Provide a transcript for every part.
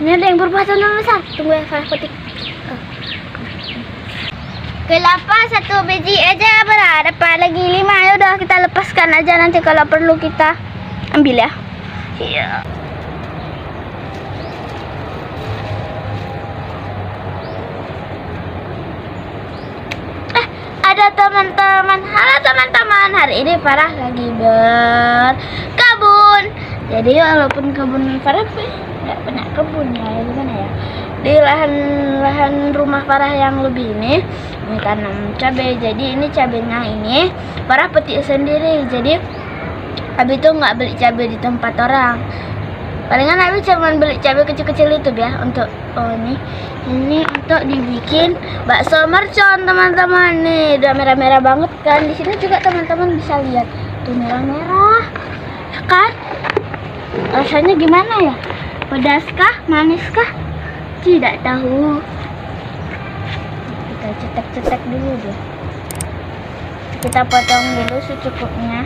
Ini ada yang berbuah teman besar. Tunggu ya, Farah petik. Kelapa 1 biji aja berapa lagi 5. Ya udah kita lepaskan aja, nanti kalau perlu kita ambil ya. Iya. Ada teman-teman. Halo teman-teman. Hari ini Farah lagi berkebun. Jadi walaupun kebun Farah nggak pernah kebun ya, gimana ya? Di lahan rumah Farah yang lebih ini tanam cabai. Jadi ini cabainya ini Farah petik sendiri. Jadi Abi tuh nggak beli cabai di tempat orang. Palingan Abi cuma beli cabai kecil-kecil itu ya untuk ini untuk dibikin bakso mercon teman-teman. Nih udah merah-merah banget kan. Di sini juga teman-teman bisa lihat tuh merah-merah kan. Rasanya gimana ya? Pedaskah? Maniskah? Tidak tahu. Kita cetek-cetek dulu deh. Kita potong dulu secukupnya.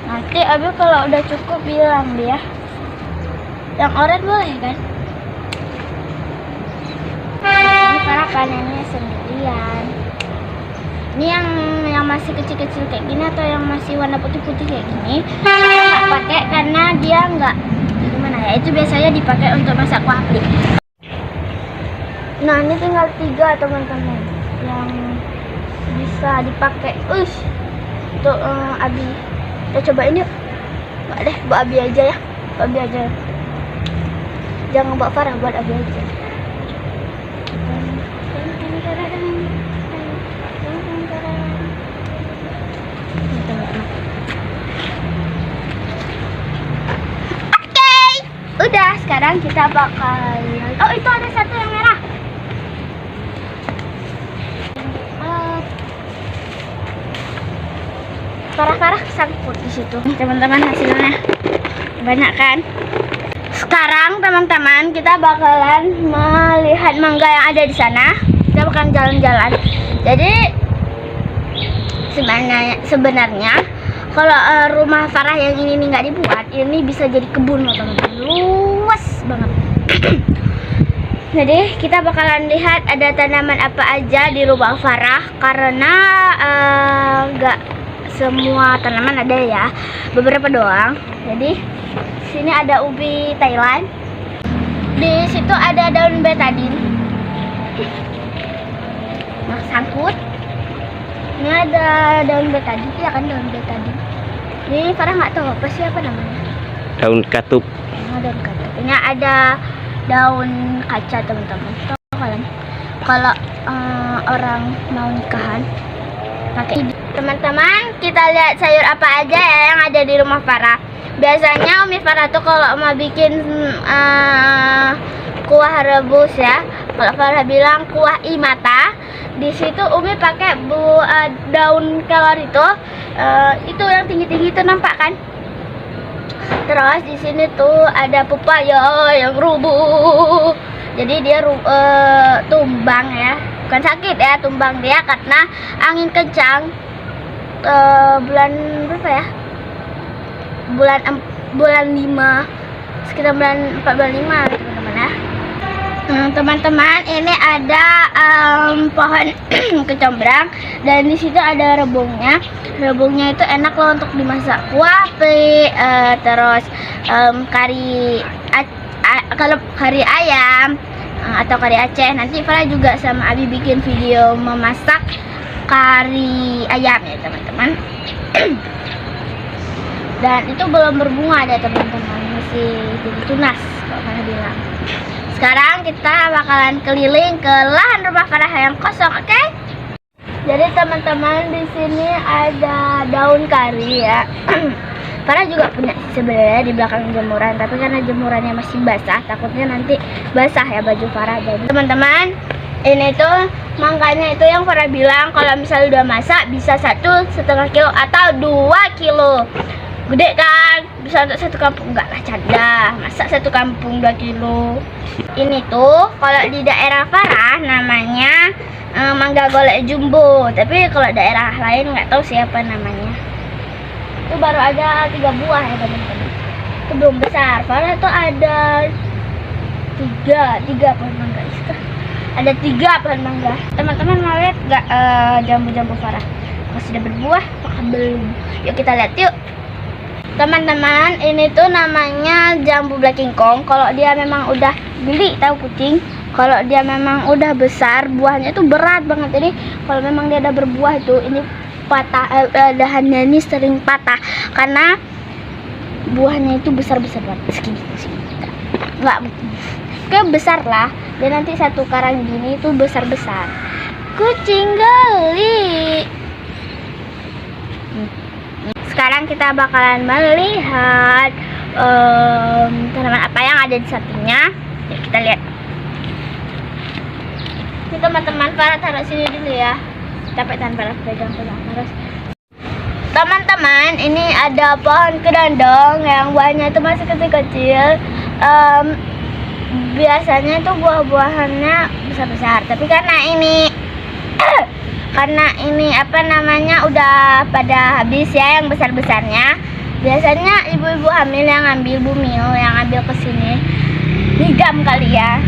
Nanti Abi kalau udah cukup bilang dia. Yang oranye boleh kan? Ini karena panennya sendirian. Ini yang masih kecil-kecil kayak gini atau yang masih warna putih-putih kayak gini, nggak pakai karena dia nggak gimana ya? Itu biasanya dipakai untuk masak kuah plik. Nah ini tinggal 3 teman-teman yang bisa dipakai. Untuk Abi. Kita cobain yuk. Mbak deh, buat Abi aja ya. Buat Abi aja. Jangan buat Farah, buat Abi aja. Oke, udah sekarang kita bakal. Oh itu ada satu yang merah. Farah sangkut di situ. Teman-teman hasilnya banyak kan? Sekarang teman-teman kita bakalan melihat mangga yang ada di sana. Kita bakalan jalan-jalan. Jadi sebenarnya kalau rumah Farah yang ini nggak dibuat, ini bisa jadi kebun loh teman-teman. Luas banget. Jadi kita bakalan lihat ada tanaman apa aja di rumah Farah karena nggak semua tanaman ada ya, beberapa doang. Jadi sini ada ubi Thailand, di situ ada daun betadine. Nah sangkut. Ini ada daun betadine, ya kan daun betadine. Ini Farah nggak tahu siapa namanya. Daun katup. Nah, daun katup. Ini ada daun kaca teman-teman. Tahu kalian? Kalau orang mau nikahan pakai ini. Teman-teman, kita lihat sayur apa aja ya yang ada di rumah Farah. Biasanya Umi Farah tuh kalau mau bikin kuah rebus ya, kalau Farah bilang kuah imata, di situ Umi pakai daun kelor itu yang tinggi-tinggi itu, nampak kan? Terus di sini tuh ada pepaya yang rubuh. Jadi dia tumbang ya, bukan sakit ya, tumbang dia karena angin kencang. Bulan berapa ya? Bulan 5, sekitar bulan 4 bulan 5 teman-teman ya. Teman-teman, ini ada pohon kecombrang dan di situ ada rebungnya. Rebungnya itu enak loh untuk dimasak kuah plik, terus kalau kari ayam atau kari Aceh. Nanti Farah juga sama Abi bikin video memasak kari ayam ya teman-teman. Dan itu belum berbunga ada teman-teman, masih jadi tunas kalau Farah bilang. Sekarang kita bakalan keliling ke lahan rumah Farah yang kosong, oke? Jadi teman-teman di sini ada daun kari ya. Farah juga punya sebenarnya di belakang jemuran, tapi karena jemurannya masih basah, takutnya nanti basah ya baju Farah. Jadi teman-teman, ini tuh mangganya itu yang Farah bilang kalau misalnya udah masak bisa 1,5 kilo atau 2 kilo. Gede kan? Bisa untuk satu kampung. Enggak lah, canda. Masak satu kampung 2 kilo. Ini tuh kalau di daerah Farah namanya mangga golek jumbo. Tapi kalau daerah lain nggak tahu siapa namanya. Itu baru ada 3 buah ya teman-teman. itu belum besar. Farah tuh ada tiga pohon mangga. Ada 3 pohon mangga. Teman-teman mau lihat nggak jambu-jambu Farah? Apakah sudah berbuah? Apakah belum? Yuk kita lihat yuk. Teman-teman, ini tuh namanya jambu Black King Kong. Kalau dia memang udah geli, tahu kucing. Kalau dia memang udah besar, buahnya itu berat banget. Jadi kalau memang dia udah berbuah itu, ini patah, dahannya ini sering patah karena buahnya itu besar-besar banget. Segini. Nggak, besar lah. Dan nanti satu karang gini itu besar-besar. Kucing geli. Sekarang kita bakalan melihat tanaman apa yang ada di sampingnya. Yuk kita lihat. Ini teman-teman, Farah taruh sini dulu ya. Capek tangan Farah pegang terus. Teman-teman, ini ada pohon kedondong yang buahnya itu masih kecil-kecil. Biasanya itu buah-buahannya besar-besar, tapi karena ini apa namanya udah pada habis ya yang besar-besarnya. Biasanya ibu-ibu hamil yang ngambil bumil, yang ambil kesini ngigam kali ya.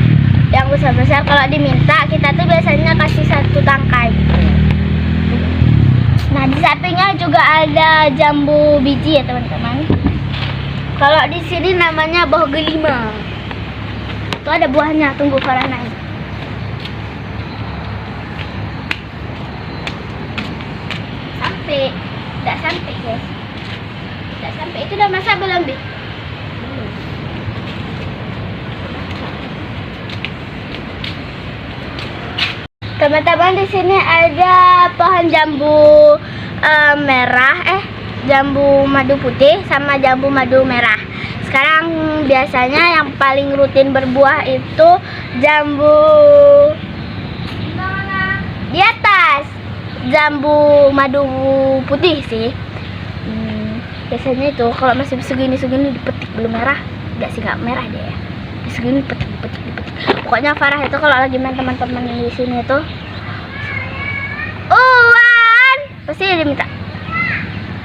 Yang besar-besar kalau diminta kita tuh biasanya kasih 1 tangkai gitu. Nah di sampingnya juga ada jambu biji ya teman-teman. Kalau di sini namanya boh gelima. Itu ada buahnya, tunggu Farah naik. Tidak sampai guys. Tidak sampai. Itu udah masak belum, Bi? Teman-teman, di sini ada pohon jambu merah, jambu madu putih sama jambu madu merah. Sekarang biasanya yang paling rutin berbuah itu jambu di atas, jambu madu putih sih. Biasanya itu kalau masih segini dipetik, belum merah, nggak merah deh ya. Segini dipetik. Pokoknya Farah itu kalau lagi main teman-teman yang di sini itu, pasti dia minta.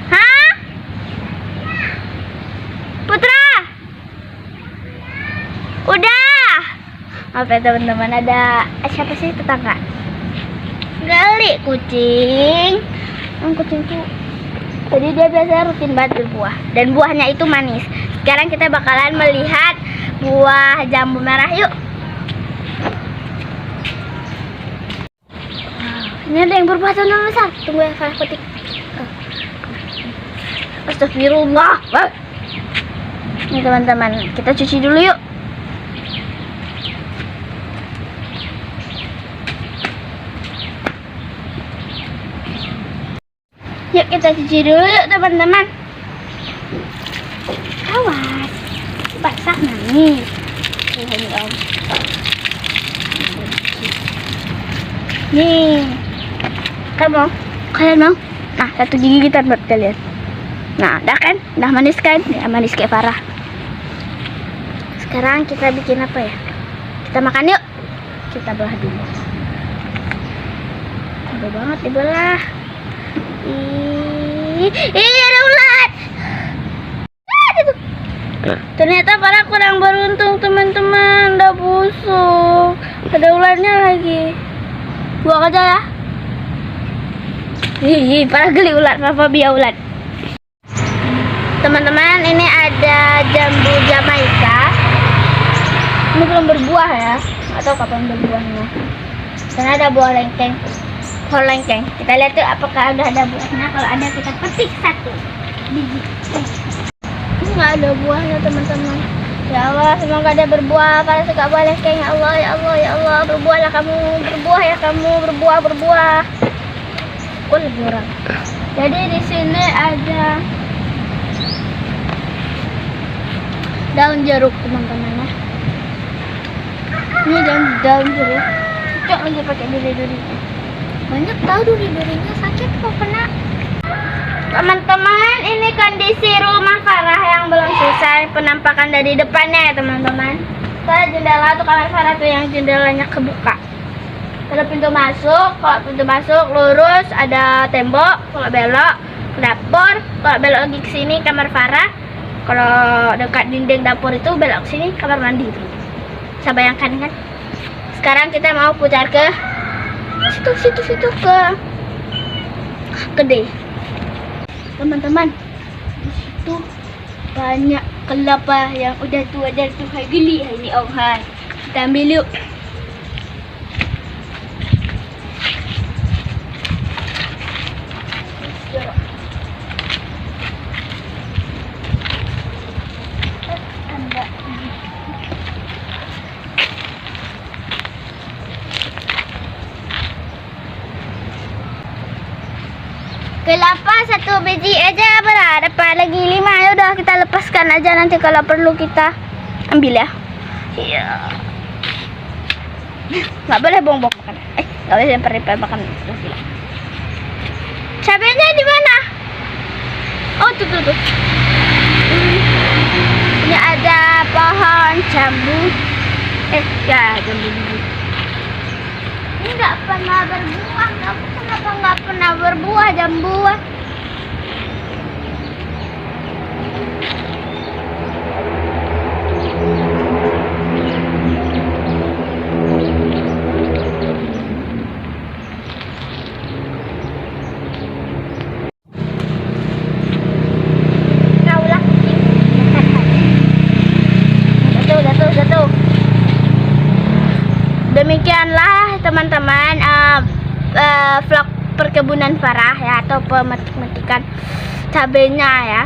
Hah? Putra? Udah. Apa ya teman-teman, ada siapa sih tetangga? Gali kucing. Kucing tuh. Jadi dia biasanya rutin banget berbuah dan buahnya itu manis. Sekarang kita bakalan melihat buah jambu merah yuk. Ini ada yang berbuah tanam besar. Tunggu ya Farah petik. Astagfirullah. Ini teman-teman, kita cuci dulu yuk. Yuk kita cuci dulu yuk teman-teman. Awas, basah nangis. Ini om. Nih, kalian mau? Nah, 1 gigitan buat kalian. Nah, udah kan? Udah manis kan? Ya manis kayak Farah. Sekarang kita bikin apa ya? Kita makan yuk. Kita belah dulu. Udah banget dibelah. Ada ulat. Ternyata Farah kurang beruntung teman-teman, udah busuk. Ada ulatnya lagi. Buang aja ya. Farah geli ulat, fobia ulat. Teman-teman, ini ada jambu Jamaika. Ini belum berbuah ya. Nggak tahu kapan berbuahnya. Karena ada buah lengkeng. Pohon lengkeng. Kita lihat tuh apakah udah ada buahnya. Kalau ada kita petik 1 biji. Ini nggak ada buahnya teman-teman. Ya Allah, semoga ada berbuah. Para suka buah lengkeng. Ya Allah, ya Allah, ya Allah. Berbuahlah kamu, berbuah ya kamu, berbuah. Kok lebih orang. Jadi di sini ada daun jeruk teman-teman ya. Ini daun jeruk. Cocok lagi pakai duri-durinya. Banyak tahu duri-durinya sakit kok kena. Teman-teman, ini kondisi rumah Farah yang belum selesai penampakan dari depannya ya teman-teman. Kalau jendela tuh kamar Farah tuh yang jendelanya kebuka. Kalau pintu masuk lurus ada tembok. Kalau belok ke dapur. Kalau belok lagi ke sini kamar Farah. Kalau dekat dinding dapur itu belok sini kamar mandi itu. Bisa bayangkan kan? Sekarang kita mau putar ke situ ke gede. Teman-teman, di situ banyak kelapa yang udah tua dan tuh geli. Ini Om Han. Kita ambil yuk. Kelapa satu biji aja berapa? Lagi 5. Ya udah kita lepaskan aja, nanti kalau perlu kita ambil ya. Iya. Nggak boleh bongbong makan. Nggak boleh lempar makan. Cabenya di mana? Oh tuh. Ini ada pohon jambu. Ya jambu. Ini nggak pernah berbuah. Kenapa nggak pernah berbuah jambu? Jatuh. Demikianlah teman-teman vlog perkebunan Farah ya, atau pemetik-metikan cabenya ya.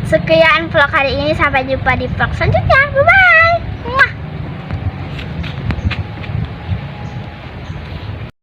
Sekian vlog hari ini, sampai jumpa di vlog selanjutnya. Bye bye.